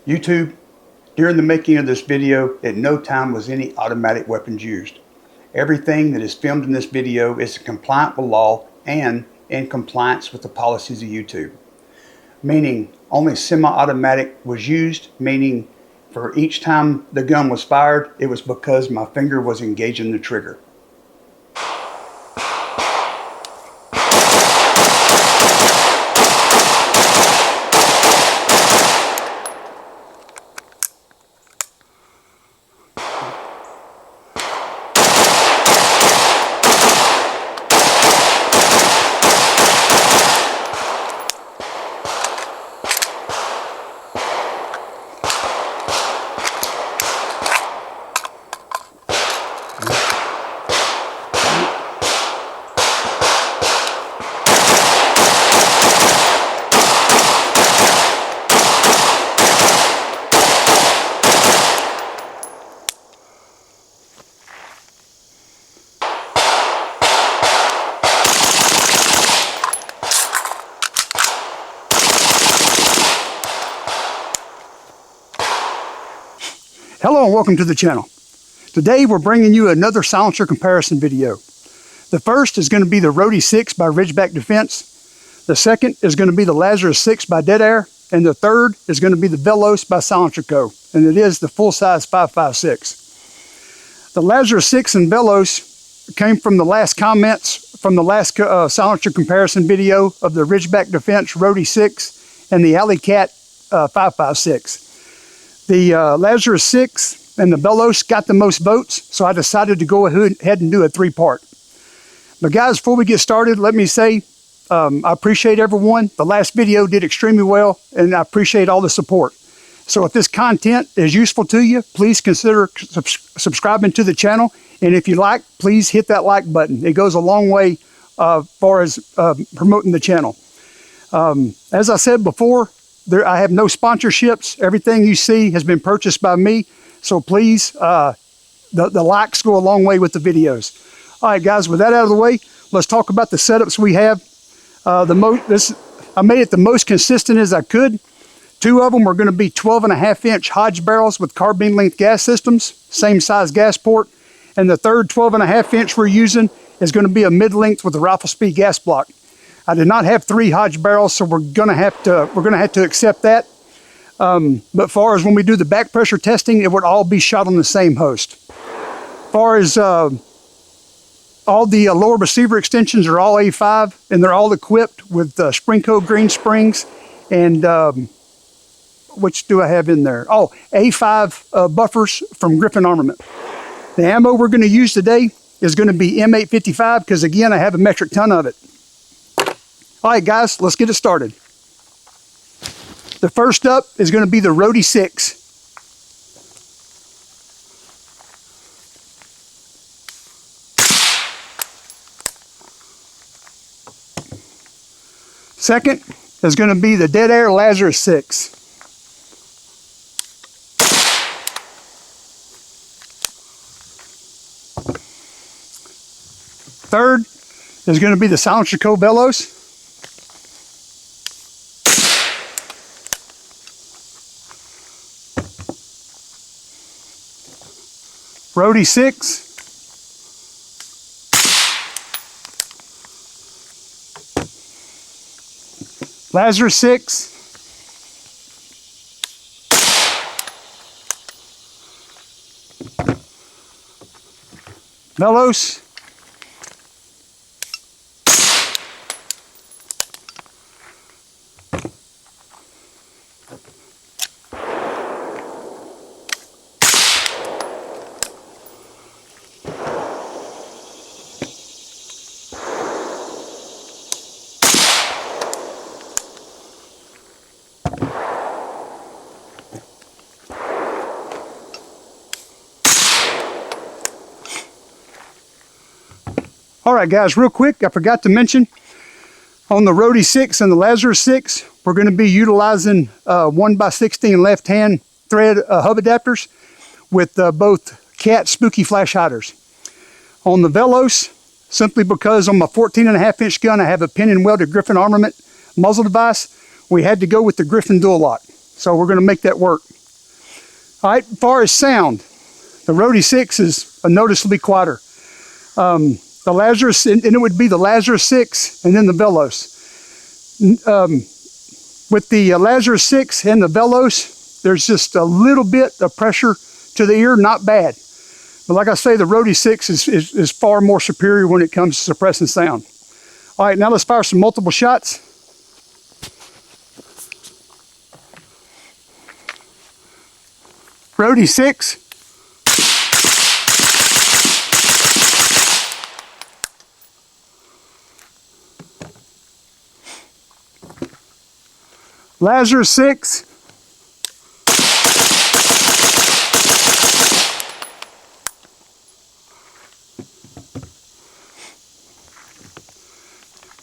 YouTube, during the making of this video, at no time was any automatic weapons used. Everything that is filmed in this video is compliant with law and in compliance with the policies of YouTube. Meaning only semi-automatic was used, meaning for each time the gun was fired, it was because my finger was engaging the trigger. Hello and welcome to the channel. Today we're bringing you another silencer comparison video. The first is going to be the Rhodie 6 by Ridgeback Defense. The second is going to be the Lazarus 6 by Dead Air. And the third is going to be the Velos by Silencer Co. And it is the full-size 5.56. The Lazarus 6 and Velos came from the last comments from the last silencer comparison video of the Ridgeback Defense Rhodie 6 and the Alley Cat 5.56. The Lazarus 6 and the Velos got the most votes, so I decided to go ahead and do a three-part. But guys, before we get started, let me say I appreciate everyone. The last video did extremely well, and I appreciate all the support. So if this content is useful to you, please consider subscribing to the channel. And if you like, please hit that like button. It goes a long way far as promoting the channel. As I said before, I have no sponsorships. Everything you see has been purchased by me. So please, the likes go a long way with the videos. All right, guys, with that out of the way, let's talk about the setups we have. I made it the most consistent as I could. Two of them were going to be 12.5-inch Hodge barrels with carbine length gas systems, same size gas port. And the third 12.5-inch we're using is going to be a mid-length with a rifle speed gas block. I did not have 3 Hodge barrels, so we're gonna have to accept that. But far as when we do the back pressure testing, it would all be shot on the same host. Far as all the lower receiver extensions are all A5, and they're all equipped with Springco green springs, and which do I have in there? Oh, A5 buffers from Griffin Armament. The ammo we're going to use today is going to be M855 because again I have a metric ton of it. All right, guys, let's get it started. The first up is going to be the Rhodie 6. Second is going to be the Dead Air Lazarus 6. Third is going to be the Silencer Co. Velos. Rhodie 6. Lazarus 6. Velos. All right, guys, real quick, I forgot to mention on the Rhodie 6 and the Lazarus 6, we're going to be utilizing 1x16 left-hand thread hub adapters with both cat spooky flash hiders. On the Velos, simply because on my 14.5-inch gun I have a pin and welded Griffin Armament muzzle device, we had to go with the Griffin dual lock. So we're going to make that work. All right, as far as sound, the Rhodie 6 is noticeably quieter. The Lazarus, and it would be the Lazarus 6 and then the Velos. With the Lazarus 6 and the Velos, there's just a little bit of pressure to the ear, not bad. But like I say, the Rhodie 6 is far more superior when it comes to suppressing sound. All right, now let's fire some multiple shots. Rhodie 6. Lazarus 6.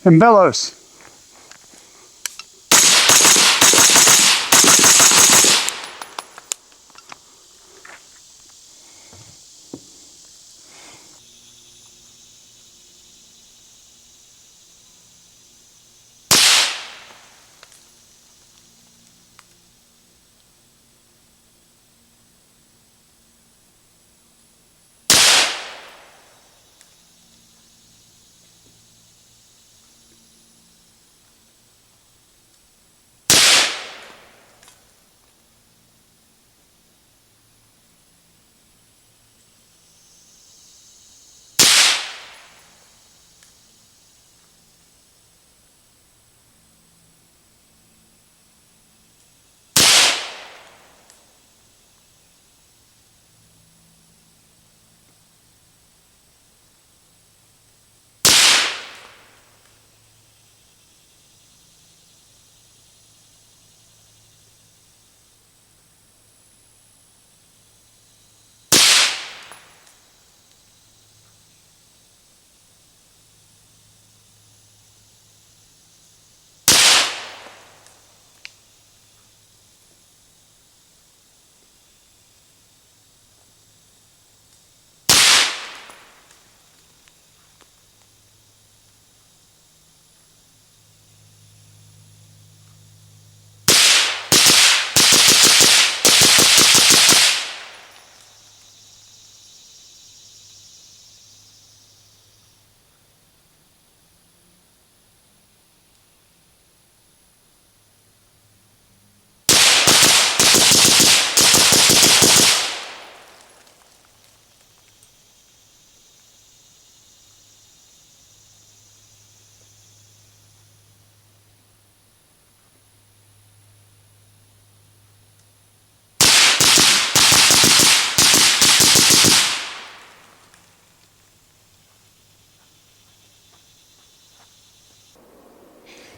And Velos.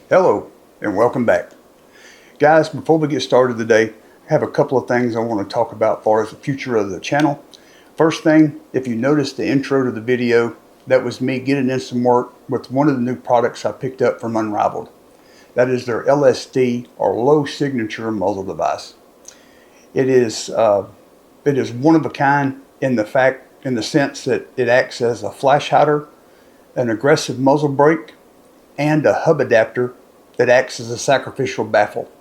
Hello and welcome back. Guys, before we get started today, I have a couple of things I want to talk about as far as the future of the channel. First thing, if you noticed the intro to the video, that was me getting in some work with one of the new products I picked up from Unrivaled. That is their LSD, or low signature muzzle device. It is one of a kind in the sense that it acts as a flash hider, an aggressive muzzle brake, and a hub adapter that acts as a sacrificial baffle.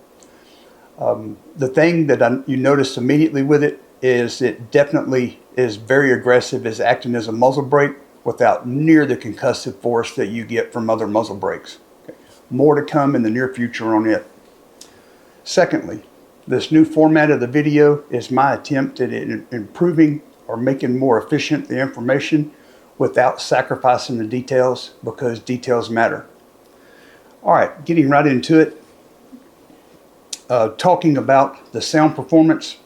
The thing that you notice immediately with it is it definitely is very aggressive as acting as a muzzle brake without near the concussive force that you get from other muzzle brakes. Okay. More to come in the near future on it. Secondly, this new format of the video is my attempt at improving or making more efficient the information without sacrificing the details, because details matter. All right, getting right into it. Talking about the sound performance,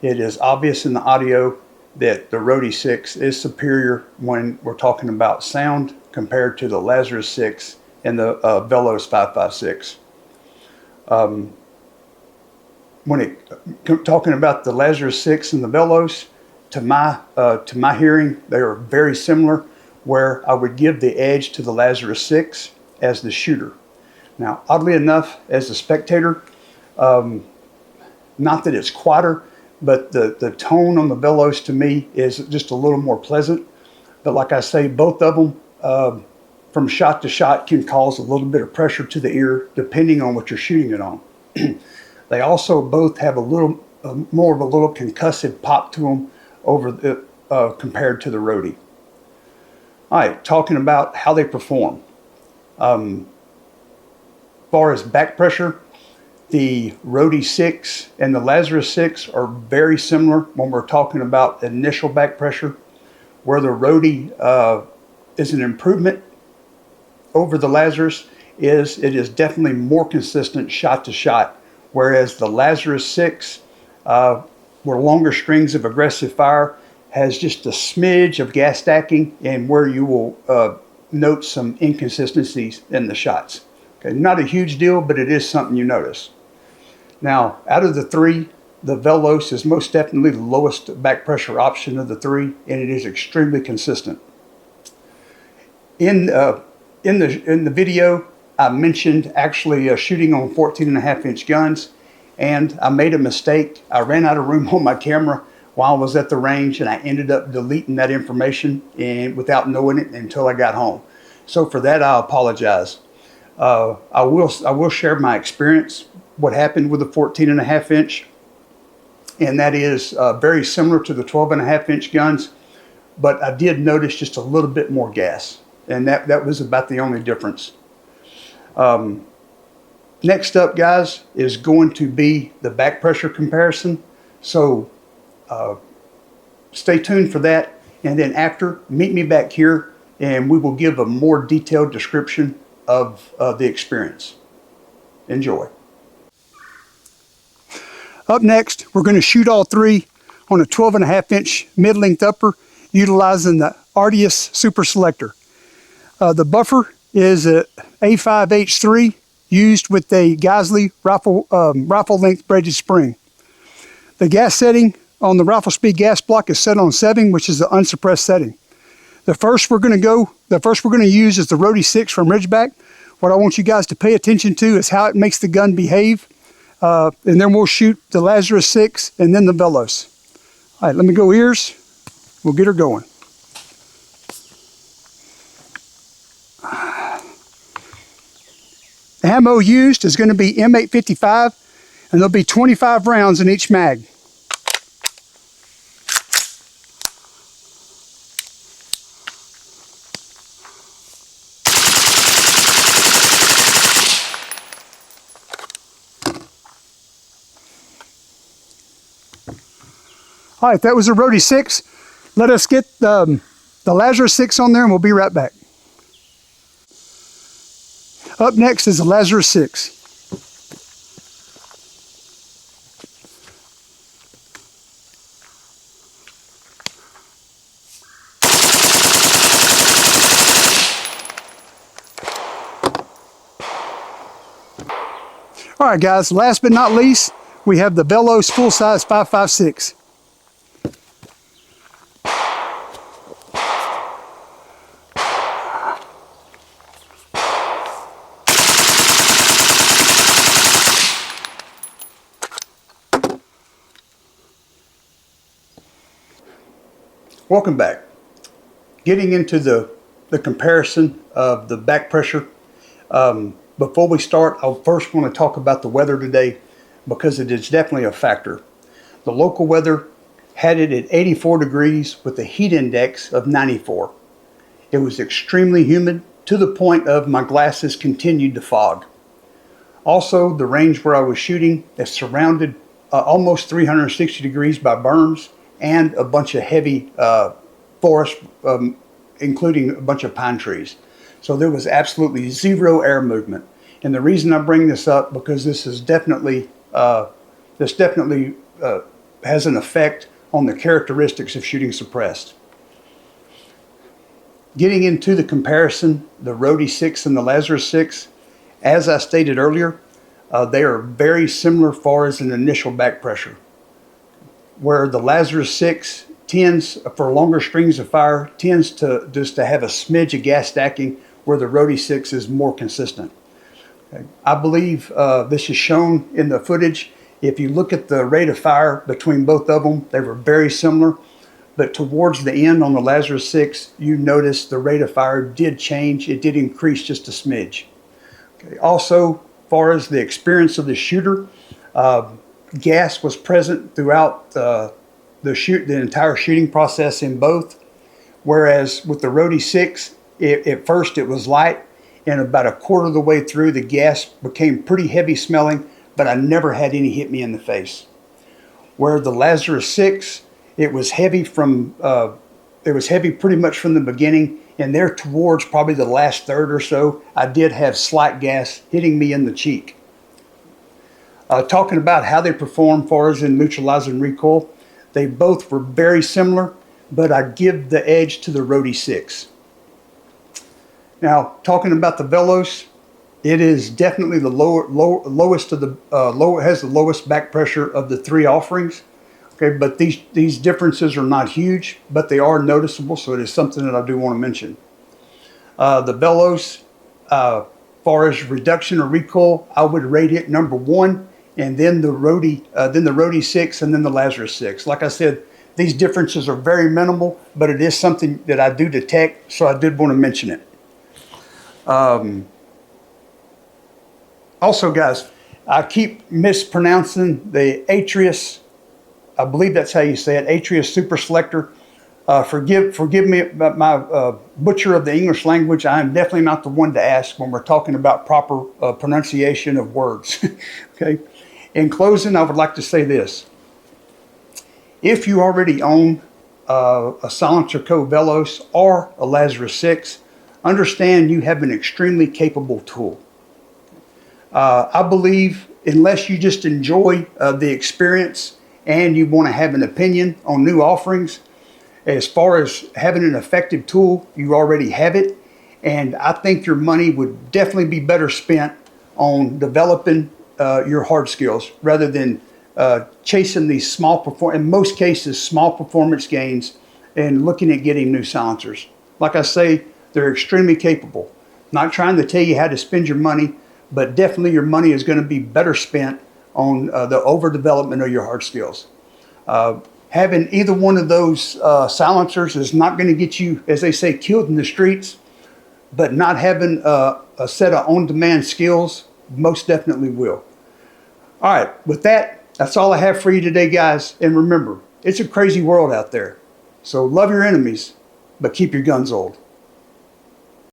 it is obvious in the audio that the Rhodie 6 is superior when we're talking about sound compared to the Lazarus 6 and the Velos 5.56. Talking about the Lazarus 6 and the Velos, to my hearing, they are very similar, where I would give the edge to the Lazarus 6 as the shooter. Now, oddly enough, as a spectator, not that it's quieter, but the tone on the Velos to me is just a little more pleasant. But like I say, both of them, from shot to shot, can cause a little bit of pressure to the ear, depending on what you're shooting it on. They also both have a little more of a little concussive pop to them over the compared to the Rhodie. All right, talking about how they perform. As far as back pressure, the Rhodie 6 and the Lazarus 6 are very similar when we're talking about initial back pressure, where the Rhodie is an improvement over the Lazarus. It is definitely more consistent shot to shot, whereas the Lazarus 6, where longer strings of aggressive fire, has just a smidge of gas stacking, and where you will note some inconsistencies in the shots. Okay, not a huge deal, but it is something you notice. Now, out of the three, the Velos is most definitely the lowest back pressure option of the three, and it is extremely consistent. In the video, I mentioned actually shooting on 14.5-inch guns, and I made a mistake. I ran out of room on my camera while I was at the range, and I ended up deleting that information and without knowing it until I got home. So for that, I apologize. I will share my experience, what happened with the 14.5-inch, and that is very similar to the 12.5-inch guns, but I did notice just a little bit more gas, and that was about the only difference. Next up, guys, is going to be the back pressure comparison. So stay tuned for that, and then after, meet me back here and we will give a more detailed description of the experience. Enjoy. Up next, we're going to shoot all three on a 12.5-inch mid-length upper utilizing the Rhodie Super Selector. The buffer is a A5H3 used with a Geisley rifle length braided spring. The gas setting on the rifle speed gas block is set on 7, which is the unsuppressed setting. The first we're going to use is the Rhodie 6 from Ridgeback. What I want you guys to pay attention to is how it makes the gun behave. And then we'll shoot the Lazarus 6 and then the Velos. All right, let me go ears. We'll get her going. The ammo used is going to be M855, and there'll be 25 rounds in each mag. All right, that was the Rhodie 6. Let us get the Lazarus 6 on there and we'll be right back. Up next is the Lazarus 6. All right, guys, last but not least, we have the Velos full-size 5.56. Welcome back. Getting into the comparison of the back pressure. Before we start, I first want to talk about the weather today because it is definitely a factor. The local weather had it at 84 degrees with a heat index of 94. It was extremely humid to the point of my glasses continued to fog. Also, the range where I was shooting is surrounded almost 360 degrees by berms and a bunch of heavy forest, including a bunch of pine trees. So there was absolutely zero air movement. And the reason I bring this up, because this definitely has an effect on the characteristics of shooting suppressed. Getting into the comparison, the Rhodie 6 and the Lazarus 6, as I stated earlier, they are very similar as far as an initial back pressure. Where the Lazarus 6 tends, for longer strings of fire, tends to just to have a smidge of gas stacking, where the Rhodie 6 is more consistent. Okay. I believe this is shown in the footage. If you look at the rate of fire between both of them, they were very similar. But towards the end on the Lazarus 6, you notice the rate of fire did change. It did increase just a smidge. Okay. Also, as far as the experience of the shooter, Gas was present throughout the entire shooting process in both. Whereas with the Rhodie 6, at first it was light, and about a quarter of the way through, the gas became pretty heavy smelling, but I never had any hit me in the face. Where the Lazarus 6, it was heavy pretty much from the beginning, and there towards probably the last third or so, I did have slight gas hitting me in the cheek. Talking about how they perform far as in neutralizing recoil, they both were very similar, but I give the edge to the Rhodie 6. Now, talking about the Velos, it is definitely the lowest of the has the lowest back pressure of the three offerings. Okay, but these differences are not huge, but they are noticeable, so it is something that I do want to mention. The Velos, far as reduction or recoil, I would rate it number 1, and then the Rhodie 6, and then the Lazarus 6. Like I said, these differences are very minimal, but it is something that I do detect, so I did want to mention it. Also, guys, I keep mispronouncing the Atrius. I believe that's how you say it, Atrius Super Selector. Forgive me about my butcher of the English language. I am definitely not the one to ask when we're talking about proper pronunciation of words. Okay. In closing, I would like to say this. If you already own a Silencer Co. Velos or a Lazarus 6, understand you have an extremely capable tool. I believe unless you just enjoy the experience and you want to have an opinion on new offerings, as far as having an effective tool, you already have it. And I think your money would definitely be better spent on developing your hard skills rather than chasing these in most cases, small performance gains and looking at getting new silencers. Like I say, they're extremely capable. Not trying to tell you how to spend your money, but definitely your money is going to be better spent on the overdevelopment of your hard skills. Having either one of those silencers is not going to get you, as they say, killed in the streets, but not having a set of on-demand skills most definitely will. All right, with that, that's all I have for you today, guys. And remember, it's a crazy world out there. So love your enemies, but keep your guns old.